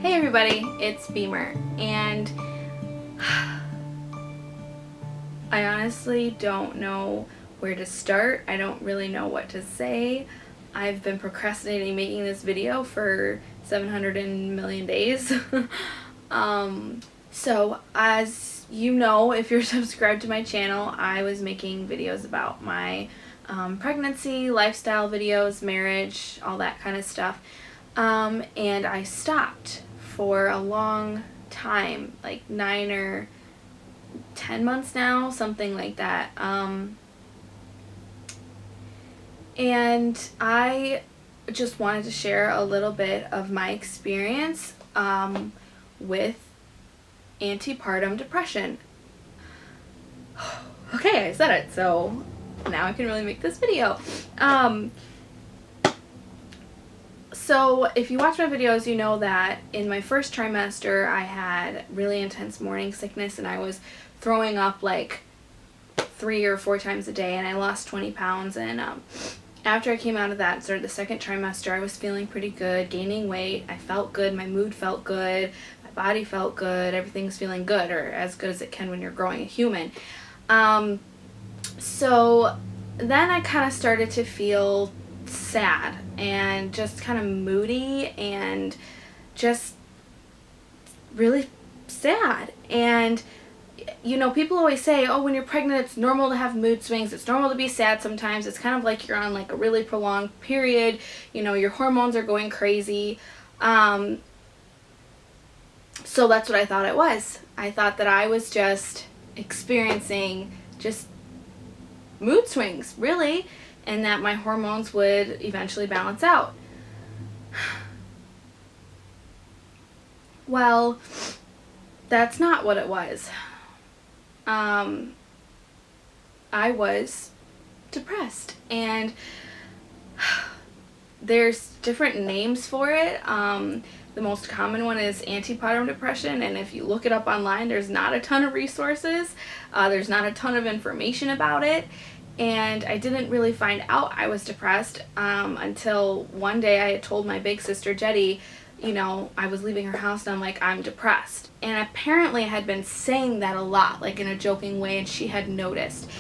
Hey everybody, it's Beamer, and I honestly don't know where to start. I don't really know what to say. I've been procrastinating making this video for 700 million days. So as you know, if you're subscribed to my channel, I was making videos about my pregnancy, lifestyle videos, marriage, all that kind of stuff. And I stopped for a long time, like 9 or 10 months now, something like that. And I just wanted to share a little bit of my experience with antepartum depression. Okay, I said it, so now I can really make this video. So if you watch my videos, you know that in my first trimester I had really intense morning sickness and I was throwing up like 3 or 4 times a day, and I lost 20 pounds. And after I came out of that and started the second trimester, I was feeling pretty good, gaining weight. I felt good, my mood felt good, my body felt good, everything's feeling good, or as good as it can when you're growing a human. So then I kind of started to feel sad and just kind of moody and just really sad. And you know, people always say, oh, when you're pregnant it's normal to have mood swings, it's normal to be sad sometimes, it's kind of like you're on like a really prolonged period, you know, your hormones are going crazy. So that's what I thought it was. I thought that I was just experiencing just mood swings, really, and that my hormones would eventually balance out. Well, that's not what it was. I was depressed, and there's different names for it. The most common one is antepartum depression, and if you look it up online, there's not a ton of resources. There's not a ton of information about it, and I didn't really find out I was depressed until one day I had told my big sister Jetty, you know, I was leaving her house and I'm like, I'm depressed. And apparently I had been saying that a lot, like in a joking way, and she had noticed.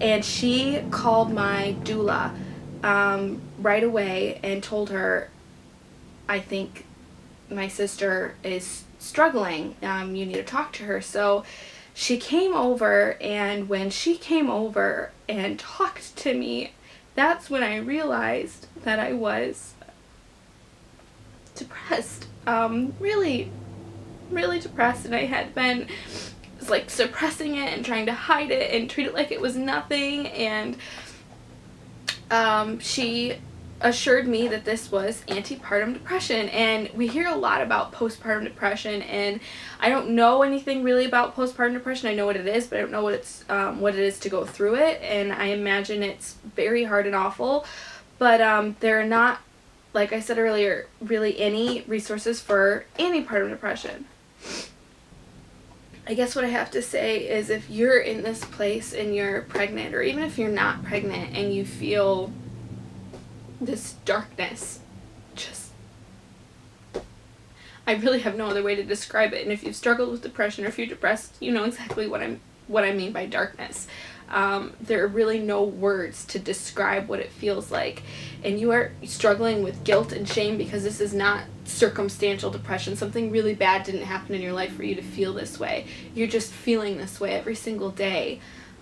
And she called my doula right away and told her, I think my sister is struggling, you need to talk to her. So she came over, and when she came over and talked to me, that's when I realized that I was depressed. Really depressed, and I had been like suppressing it and trying to hide it and treat it like it was nothing. And she assured me that this was antepartum depression. And we hear a lot about postpartum depression, and I don't know anything really about postpartum depression. I know what it is, but I don't know what it is to go through it, and I imagine it's very hard and awful. But there are not, like I said earlier, really any resources for antepartum depression. I guess what I have to say is, if you're in this place and you're pregnant, or even if you're not pregnant and you feel this darkness, just, I really have no other way to describe it. And if you've struggled with depression, or if you're depressed, you know exactly what I mean by darkness. There are really no words to describe what it feels like, and you are struggling with guilt and shame because this is not circumstantial depression. Something really bad didn't happen in your life for you to feel this way. You're just feeling this way every single day.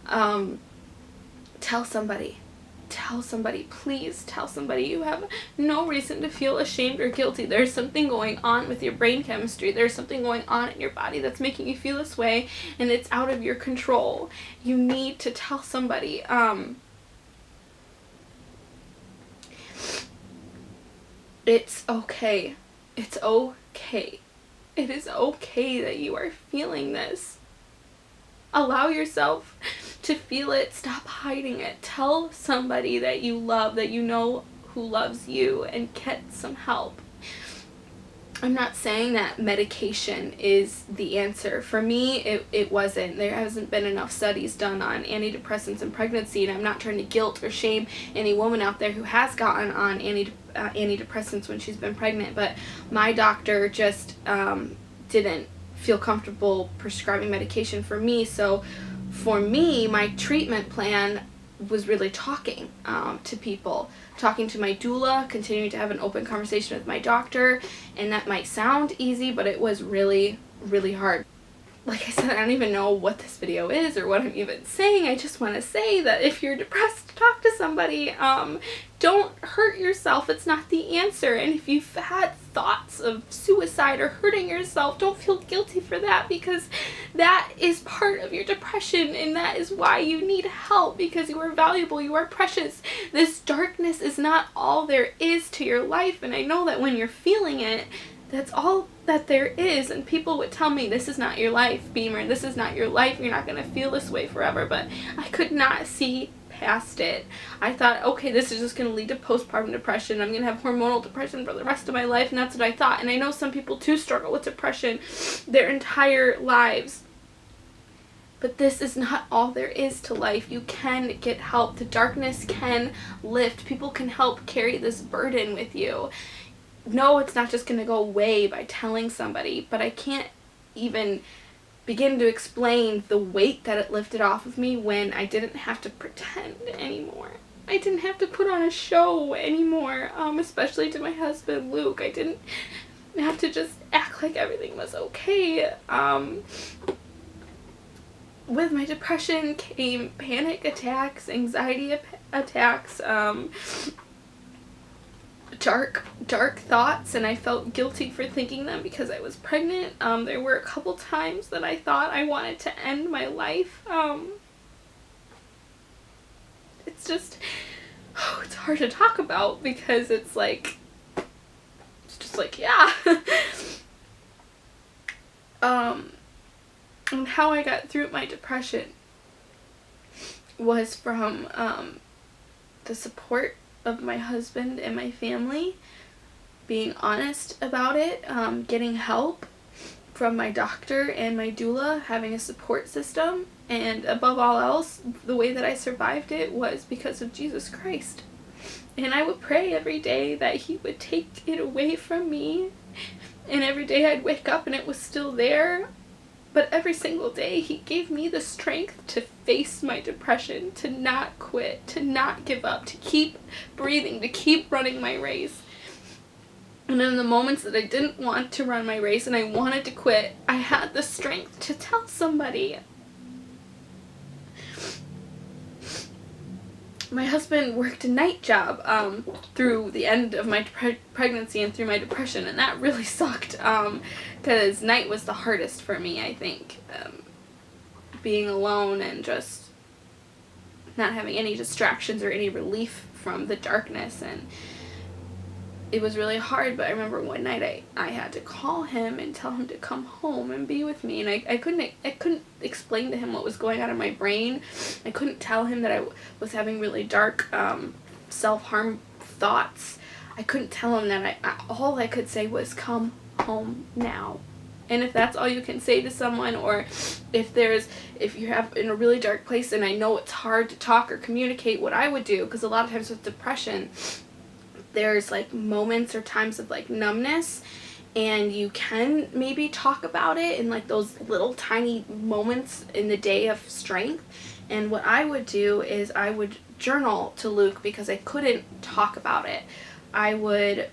Tell somebody. Tell somebody. Please tell somebody. You have no reason to feel ashamed or guilty. There's something going on with your brain chemistry. There's something going on in your body that's making you feel this way, and it's out of your control. You need to tell somebody. It's okay. It's okay. It is okay that you are feeling this. Allow yourself to feel it. Stop hiding it. Tell somebody that you love, that you know who loves you, and get some help. I'm not saying that medication is the answer. For me, it wasn't. There hasn't been enough studies done on antidepressants in pregnancy, and I'm not trying to guilt or shame any woman out there who has gotten on antidepressants when she's been pregnant, but my doctor just didn't feel comfortable prescribing medication for me. So for me, my treatment plan was really talking to people, talking to my doula, continuing to have an open conversation with my doctor, and that might sound easy, but it was really, really hard. Like I said, I don't even know what this video is or what I'm even saying. I just want to say that if you're depressed, talk to somebody. Don't hurt yourself. It's not the answer. And if you've had thoughts of suicide or hurting yourself, don't feel guilty for that, because that is part of your depression, and that is why you need help, because you are valuable, you are precious. This darkness is not all there is to your life, and I know that when you're feeling it, that's all that there is. And people would tell me, this is not your life, Beamer, this is not your life, you're not going to feel this way forever, but I could not see past it. I thought, okay, this is just going to lead to postpartum depression, I'm going to have hormonal depression for the rest of my life, and that's what I thought. And I know some people too struggle with depression their entire lives, but this is not all there is to life. You can get help. The darkness can lift. People can help carry this burden with you. No, it's not just going to go away by telling somebody, but I can't even begin to explain the weight that it lifted off of me when I didn't have to pretend anymore. I didn't have to put on a show anymore, especially to my husband, Luke. I didn't have to just act like everything was okay. With my depression came panic attacks, anxiety attacks, dark thoughts, and I felt guilty for thinking them because I was pregnant. There were a couple times that I thought I wanted to end my life. It's just, it's hard to talk about, because it's just like, yeah. And how I got through my depression was from the support of my husband and my family, being honest about it, getting help from my doctor and my doula, having a support system, and above all else, the way that I survived it was because of Jesus Christ. And I would pray every day that he would take it away from me, and every day I'd wake up and it was still there. But every single day, he gave me the strength to face my depression, to not quit, to not give up, to keep breathing, to keep running my race. And in the moments that I didn't want to run my race and I wanted to quit, I had the strength to tell somebody. My husband worked a night job through the end of my pregnancy and through my depression, and that really sucked, because night was the hardest for me, I think. Being alone and just not having any distractions or any relief from the darkness, and it was really hard. But I remember one night I had to call him and tell him to come home and be with me, and I couldn't explain to him what was going on in my brain. I couldn't tell him that I was having really dark self-harm thoughts. I couldn't tell him that. All I could say was, come home now. And if that's all you can say to someone, or if you're in a really dark place and I know it's hard to talk or communicate, what I would do, because a lot of times with depression, there's moments or times of numbness, and you can maybe talk about it in those little tiny moments in the day of strength. And what I would do is I would journal to Luke, because I couldn't talk about it. I would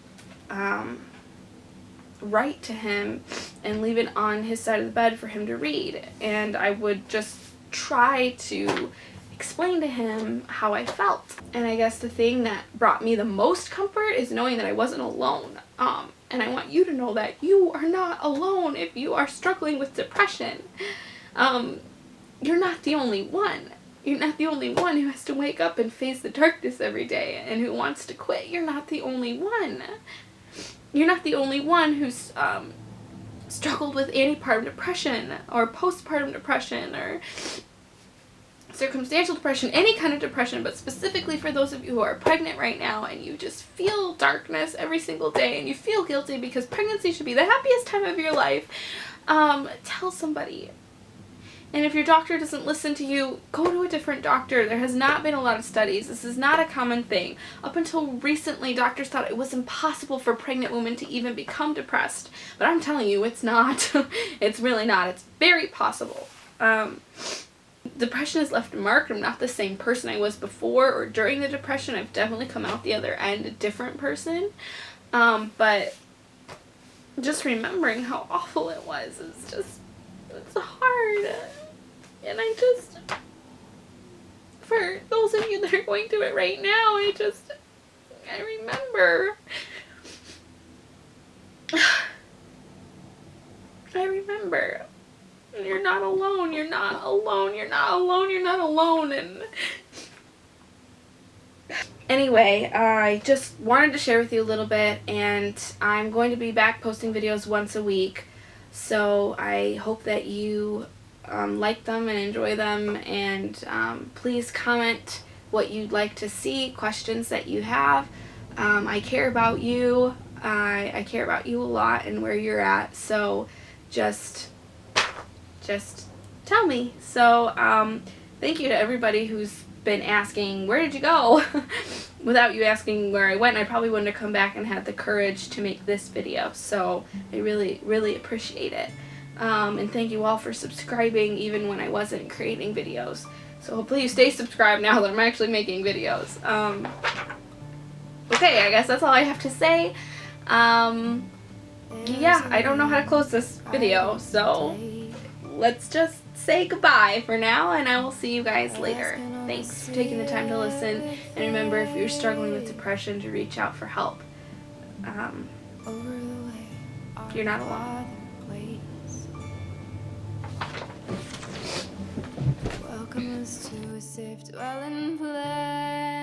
write to him and leave it on his side of the bed for him to read, and I would just try to explain to him how I felt. And I guess the thing that brought me the most comfort is knowing that I wasn't alone. And I want you to know that you are not alone if you are struggling with depression. You're not the only one. You're not the only one who has to wake up and face the darkness every day and who wants to quit. You're not the only one. You're not the only one who's struggled with antepartum depression or postpartum depression, or circumstantial depression, any kind of depression, but specifically for those of you who are pregnant right now and you just feel darkness every single day and you feel guilty because pregnancy should be the happiest time of your life, tell somebody. And if your doctor doesn't listen to you, go to a different doctor. There has not been a lot of studies. This is not a common thing. Up until recently, doctors thought it was impossible for pregnant women to even become depressed. But I'm telling you, it's not. It's really not. It's very possible. Depression has left a mark. I'm not the same person I was before or during the depression. I've definitely come out the other end a different person. But just remembering how awful it was is just, it's hard. And I just, for those of you that are going through it right now, I remember. I remember. You're not alone. You're not alone. You're not alone. You're not alone. And anyway, I just wanted to share with you a little bit, and I'm going to be back posting videos once a week. So I hope that you like them and enjoy them, and please comment what you'd like to see, questions that you have. I care about you. I care about you a lot and where you're at, so just tell me. So thank you to everybody who's been asking, where did you go? Without you asking where I went, I probably wouldn't have come back and had the courage to make this video. So I really appreciate it. And thank you all for subscribing even when I wasn't creating videos. So hopefully you stay subscribed now that I'm actually making videos. Okay, I guess that's all I have to say. Yeah, I don't know how to close this video, so let's just say goodbye for now, and I will see you guys later. Thanks for taking the time to listen, and remember, if you're struggling with depression, to reach out for help. You're not alone. Welcome us to a safe dwelling place.